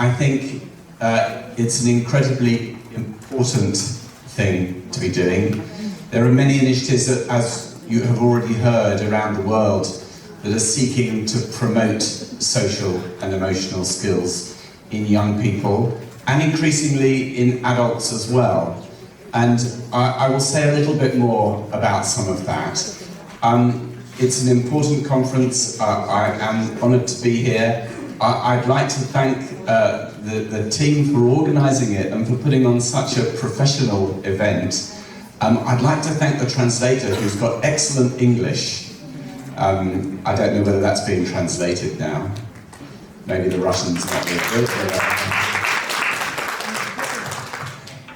I think it's an incredibly important thing to be doing. There are many initiatives that, as you have already heard, around the world that are seeking to promote social and emotional skills in young people and increasingly in adults as well. And I will say a little bit more about some of that. It's an important conference. I am honoured to be here. I'd like to thank the team for organising it and for putting on such a professional event. I'd like to thank the translator, who's got excellent English. I don't know whether that's being translated now. Maybe the Russians might be good.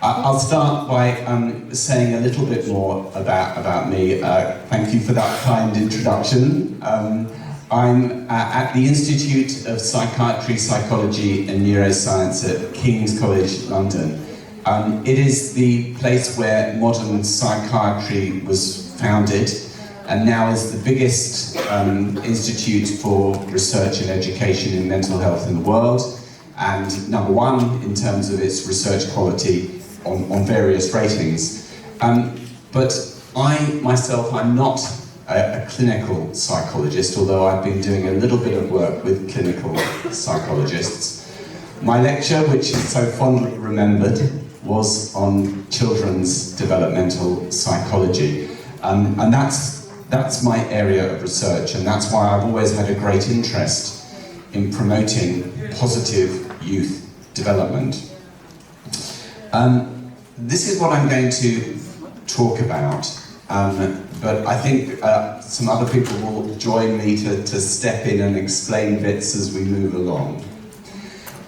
I'll start by saying a little bit more about me. Thank you for that kind introduction. I'm at the Institute of Psychiatry, Psychology and Neuroscience at King's College, London. It is the place where modern psychiatry was founded and now is the biggest institute for research and education in mental health in the world, and #1 in terms of its research quality on various ratings. But I myself, I'm not a clinical psychologist, although I've been doing a little bit of work with clinical psychologists. My lecture, which is so fondly remembered, was on children's developmental psychology. And that's my area of research, and that's why I've always had a great interest in promoting positive youth development. This is what I'm going to talk about, but I think some other people will join me to step in and explain bits as we move along.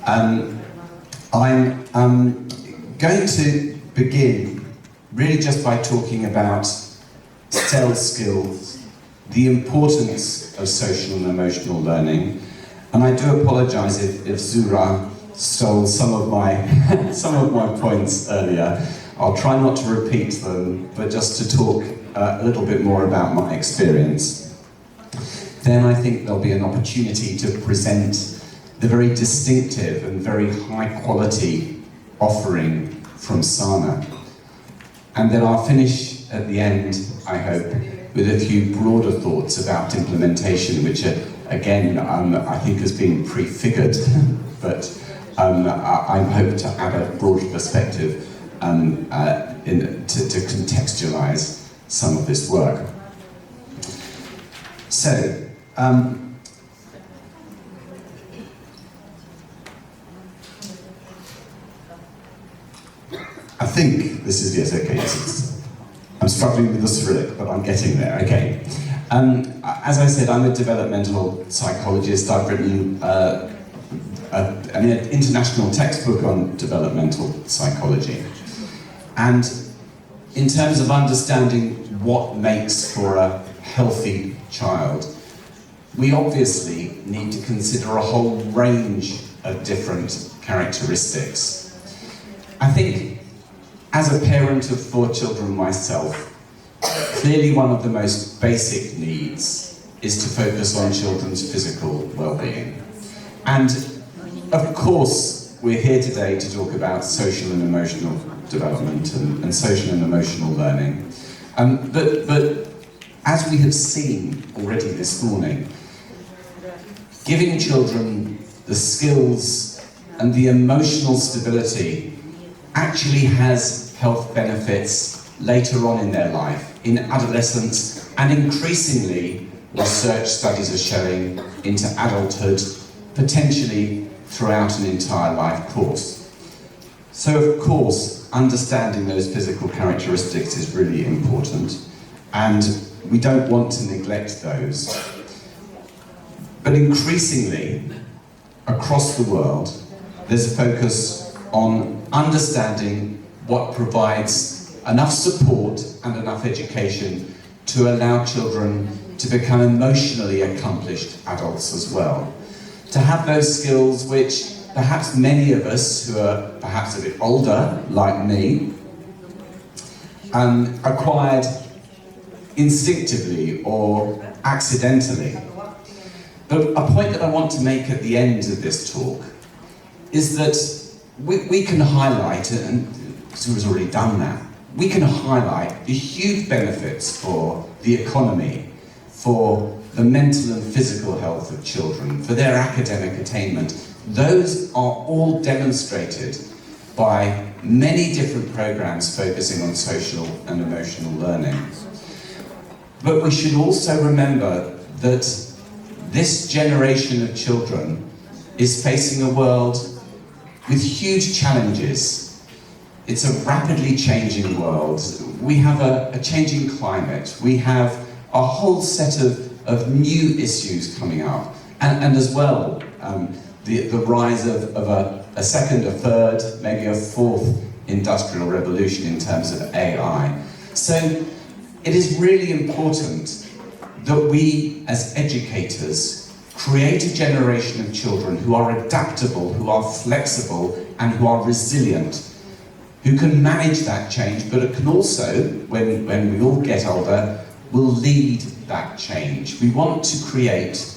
I'm going to begin really just by talking about cell skills, the importance of social and emotional learning, and I do apologise if Zura stole some of my points earlier. I'll try not to repeat them, but just to talk a little bit more about my experience. Then I think there'll be an opportunity to present the very distinctive and very high quality offering from SANA. And then I'll finish at the end, I hope, with a few broader thoughts about implementation, which again, I think has been prefigured, but I hope to add a broader perspective to contextualize some of this work. So, I think this is, yes, okay, yes, I'm struggling with the Cyrillic, but I'm getting there, okay. As I said, I'm a developmental psychologist. I've written an international textbook on developmental psychology. And in terms of understanding what makes for a healthy child, we obviously need to consider a whole range of different characteristics. I think, as a parent of 4 children myself, clearly one of the most basic needs is to focus on children's physical well-being. And of course, we're here today to talk about social and emotional development and social and emotional learning. But as we have seen already this morning, giving children the skills and the emotional stability actually has health benefits later on in their life, in adolescence, and increasingly, research studies are showing, into adulthood, potentially throughout an entire life course. So of course, understanding those physical characteristics is really important, and we don't want to neglect those. But increasingly, across the world, there's a focus on understanding what provides enough support and enough education to allow children to become emotionally accomplished adults as well. To have those skills which perhaps many of us who are perhaps a bit older, like me, acquired instinctively or accidentally. But a point that I want to make at the end of this talk is that we can highlight, and Sue's already done that, we can highlight the huge benefits for the economy, for the mental and physical health of children, for their academic attainment. Those are all demonstrated by many different programs focusing on social and emotional learning. But we should also remember that this generation of children is facing a world with huge challenges. It's a rapidly changing world. We have a changing climate. We have a whole set of new issues coming up. And as well, the rise of a second, a third, maybe a fourth industrial revolution in terms of AI. So it is really important that we as educators create a generation of children who are adaptable, who are flexible, and who are resilient, who can manage that change, but it can also, when we all get older, will lead that change. We want to create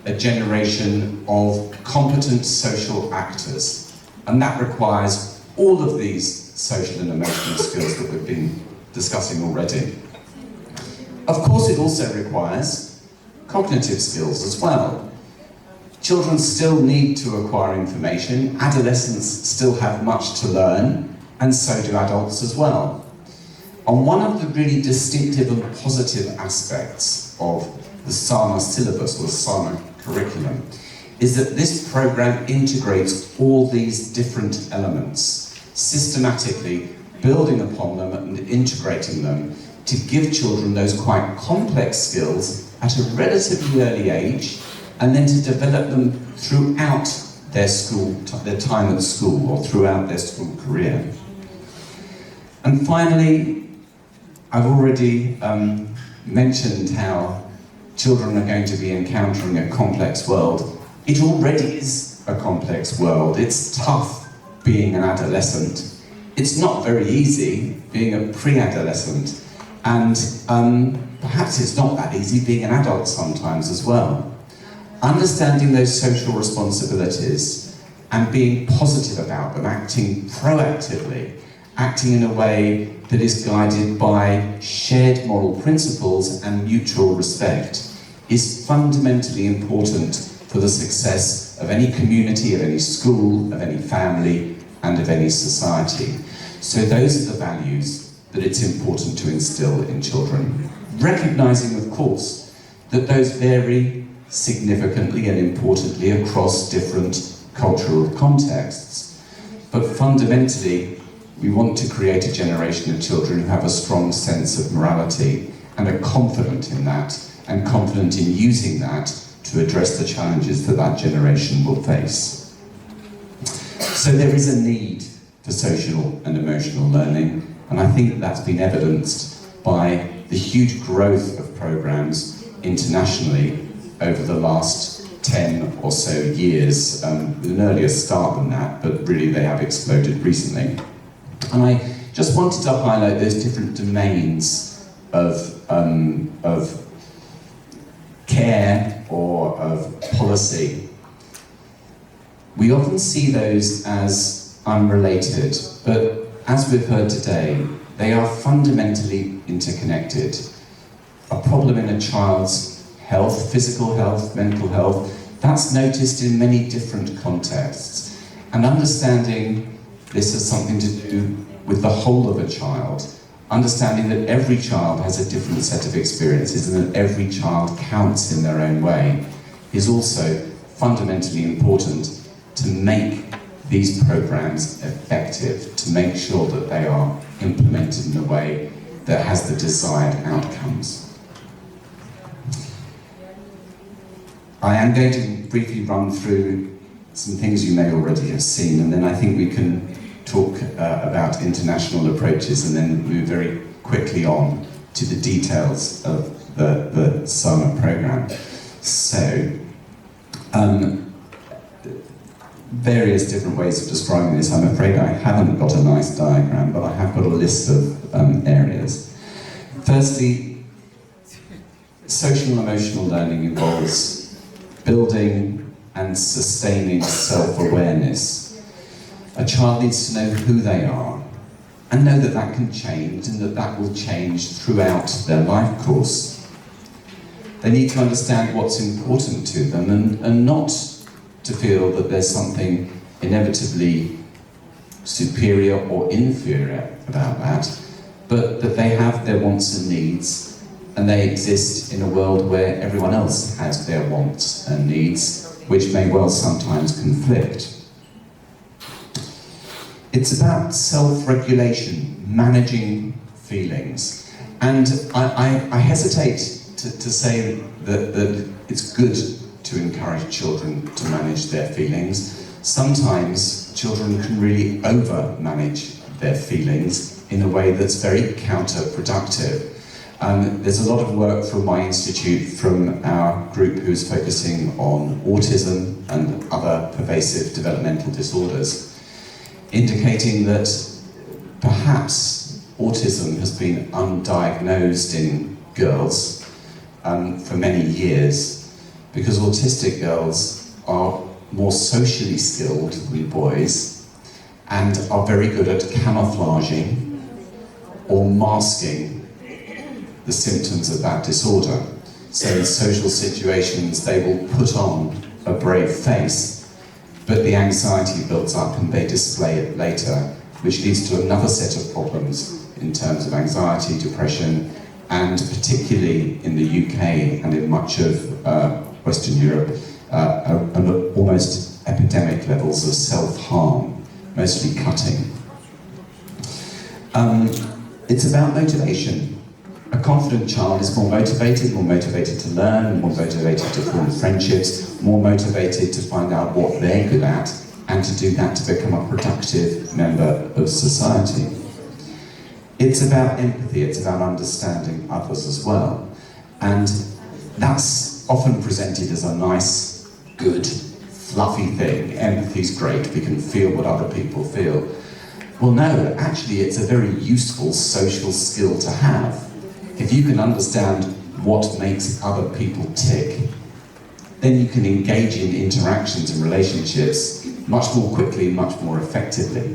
a generation of competent social actors, and that requires all of these social and emotional skills that we've been discussing already. Of course, it also requires cognitive skills as well. Children still need to acquire information, adolescents still have much to learn, and so do adults as well. And one of the really distinctive and positive aspects of the SANA syllabus, or the SANA curriculum, is that this program integrates all these different elements, systematically building upon them and integrating them to give children those quite complex skills at a relatively early age, and then to develop them throughout their time at school, or throughout their school career. And finally, I've already mentioned how children are going to be encountering a complex world. It already is a complex world. It's tough being an adolescent. It's not very easy being a pre-adolescent. And perhaps it's not that easy being an adult sometimes as well. Understanding those social responsibilities and being positive about them, acting proactively, acting in a way that is guided by shared moral principles and mutual respect, is fundamentally important for the success of any community, of any school, of any family, and of any society. So those are the values that it's important to instill in children, recognizing, of course, that those vary significantly and importantly across different cultural contexts. But fundamentally, we want to create a generation of children who have a strong sense of morality and are confident in that, and confident in using that to address the challenges that that generation will face. So there is a need for social and emotional learning, and I think that's been evidenced by the huge growth of programs internationally over the last 10 or so years, with an earlier start than that, but really they have exploded recently. And I just wanted to highlight those different domains of care or of policy. We often see those as unrelated, but as we've heard today, they are fundamentally interconnected. A problem in a child's health, physical health, mental health, that's noticed in many different contexts. And understanding this has something to do with the whole of a child, understanding that every child has a different set of experiences and that every child counts in their own way, is also fundamentally important to make these programs effective, to make sure that they are implemented in a way that has the desired outcomes. I am going to briefly run through some things you may already have seen, and then I think we can talk about international approaches and then move very quickly on to the details of the SANA program. So, various different ways of describing this. I'm afraid I haven't got a nice diagram, but I have got a list of areas. Firstly, social and emotional learning involves building and sustaining self-awareness A child needs to know who they are and know that that can change and that that will change throughout their life course. They need to understand what's important to them and not to feel that there's something inevitably superior or inferior about that, but that they have their wants and needs and they exist in a world where everyone else has their wants and needs, which may well sometimes conflict. It's about self-regulation, managing feelings. And I hesitate to say that it's good to encourage children to manage their feelings. Sometimes children can really over-manage their feelings in a way that's very counterproductive. There's a lot of work from my institute, from our group who's focusing on autism and other pervasive developmental disorders, indicating that perhaps autism has been undiagnosed in girls for many years, because autistic girls are more socially skilled than boys and are very good at camouflaging or masking the symptoms of that disorder. So in social situations they will put on a brave face, but the anxiety builds up and they display it later, which leads to another set of problems in terms of anxiety, depression, and particularly in the UK and in much of Western Europe, almost epidemic levels of self-harm, mostly cutting. It's about motivation. A confident child is more motivated to learn, more motivated to form friendships, more motivated to find out what they're good at, and to do that to become a productive member of society. It's about empathy, it's about understanding others as well. And that's often presented as a nice, good, fluffy thing. Empathy's great, we can feel what other people feel. Well, no, actually it's a very useful social skill to have. If you can understand what makes other people tick, then you can engage in interactions and relationships much more quickly, much more effectively.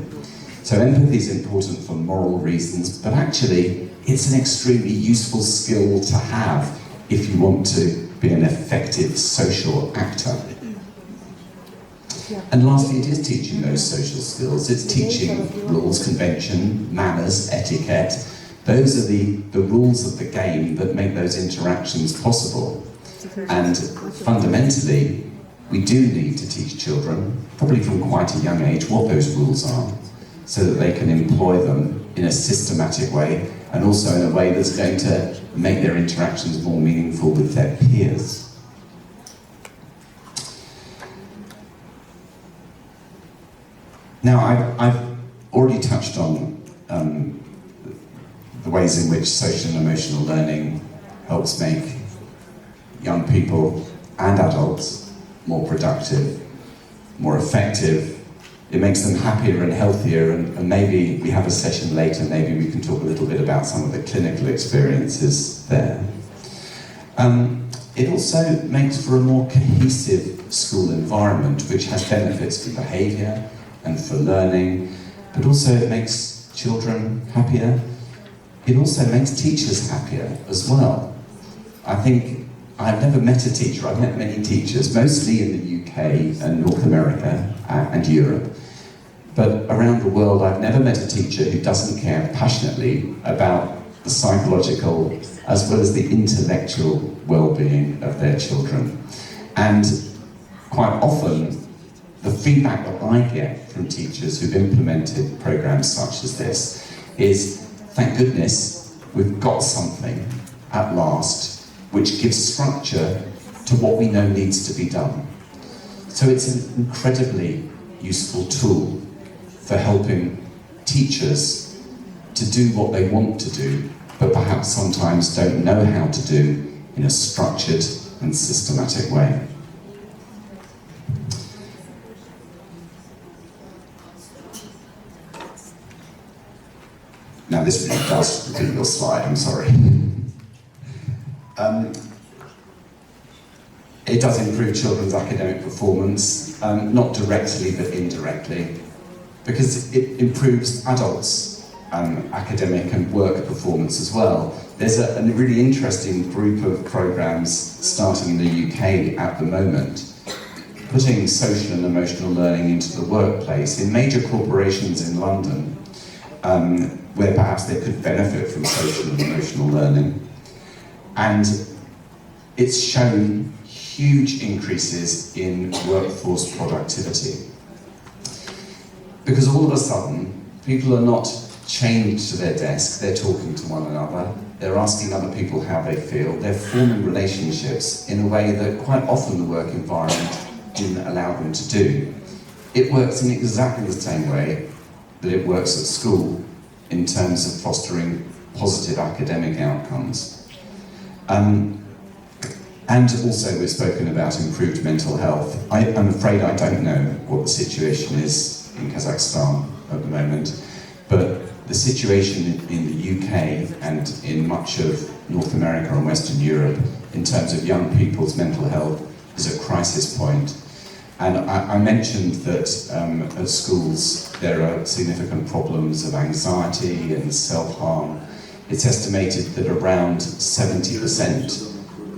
So empathy is important for moral reasons, but actually it's an extremely useful skill to have if you want to be an effective social actor. And lastly, it is teaching those social skills. It's teaching rules, convention, manners, etiquette. Those are the rules of the game that make those interactions possible. And fundamentally, we do need to teach children, probably from quite a young age, what those rules are, so that they can employ them in a systematic way, and also in a way that's going to make their interactions more meaningful with their peers. Now, I've already touched on the ways in which social and emotional learning helps make young people and adults more productive, more effective. It makes them happier and healthier, and maybe we have a session later, maybe we can talk a little bit about some of the clinical experiences there. It also makes for a more cohesive school environment, which has benefits for behaviour and for learning, but also it makes children happier. It also makes teachers happier as well. I think I've never met a teacher, I've met many teachers, mostly in the UK and North America and Europe, but around the world I've never met a teacher who doesn't care passionately about the psychological as well as the intellectual well-being of their children. And quite often, the feedback that I get from teachers who've implemented programs such as this is, thank goodness, we've got something at last which gives structure to what we know needs to be done. So it's an incredibly useful tool for helping teachers to do what they want to do, but perhaps sometimes don't know how to do in a structured and systematic way. Now this really does repeat your slide, I'm sorry. It does improve children's academic performance, not directly but indirectly. because it improves adults' academic and work performance as well. There's a really interesting group of programs starting in the UK at the moment, putting social and emotional learning into the workplace in major corporations in London, where perhaps they could benefit from social and emotional learning. And it's shown huge increases in workforce productivity. Because all of a sudden, people are not chained to their desk, they're talking to one another, they're asking other people how they feel, they're forming relationships in a way that quite often the work environment didn't allow them to do. It works in exactly the same way that it works at school in terms of fostering positive academic outcomes. And also we've spoken about improved mental health. I'm afraid I don't know what the situation is in Kazakhstan at the moment, but the situation in the UK and in much of North America and Western Europe in terms of young people's mental health is a crisis point. And I mentioned that at schools there are significant problems of anxiety and self-harm. It's estimated that around 70%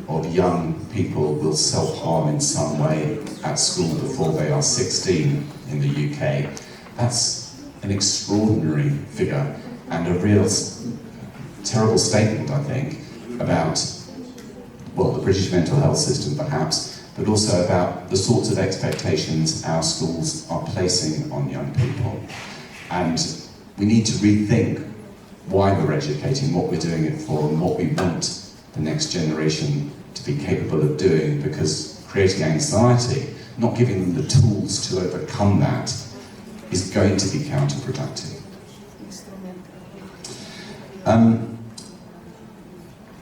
of young people will self-harm in some way at school before they are 16 in the UK. That's an extraordinary figure and a real terrible statement, I think, about, well, the British mental health system perhaps, but also about the sorts of expectations our schools are placing on young people. And we need to rethink why we're educating, what we're doing it for, and what we want the next generation to be capable of doing, because creating anxiety, not giving them the tools to overcome that, is going to be counterproductive.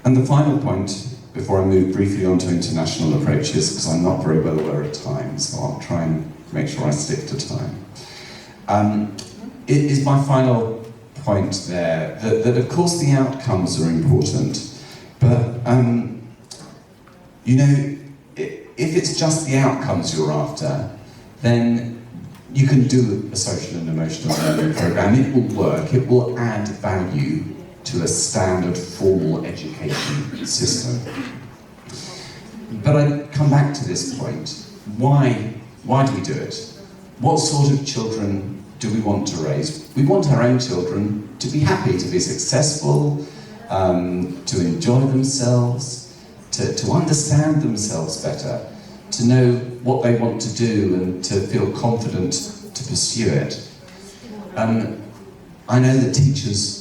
And the final point, before I move briefly on to international approaches, because I'm not very well aware of time, so I'll try and make sure I stick to time. It is my final point there, that of course the outcomes are important, but you know, if it's just the outcomes you're after, then you can do a social and emotional learning program. It will work, it will add value to a standard formal education system. But I come back to this point. Why do we do it? What sort of children do we want to raise? We want our own children to be happy, to be successful, to enjoy themselves, to understand themselves better, to know what they want to do and to feel confident to pursue it. I know that teachers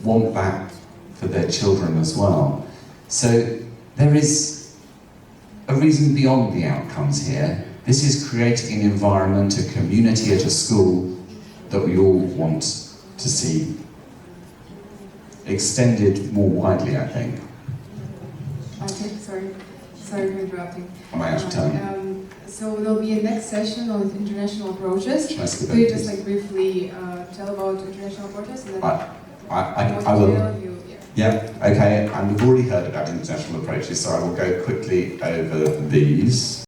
want that for their children as well. So there is a reason beyond the outcomes here. This is creating an environment, a community at a school that we all want to see extended more widely, I think. Okay, sorry for interrupting. Am I out of time? So there'll be a next session on international approaches. Could you just briefly tell about international approaches? And then I will. Yeah, okay, and we've already heard about international approaches, so I will go quickly over these.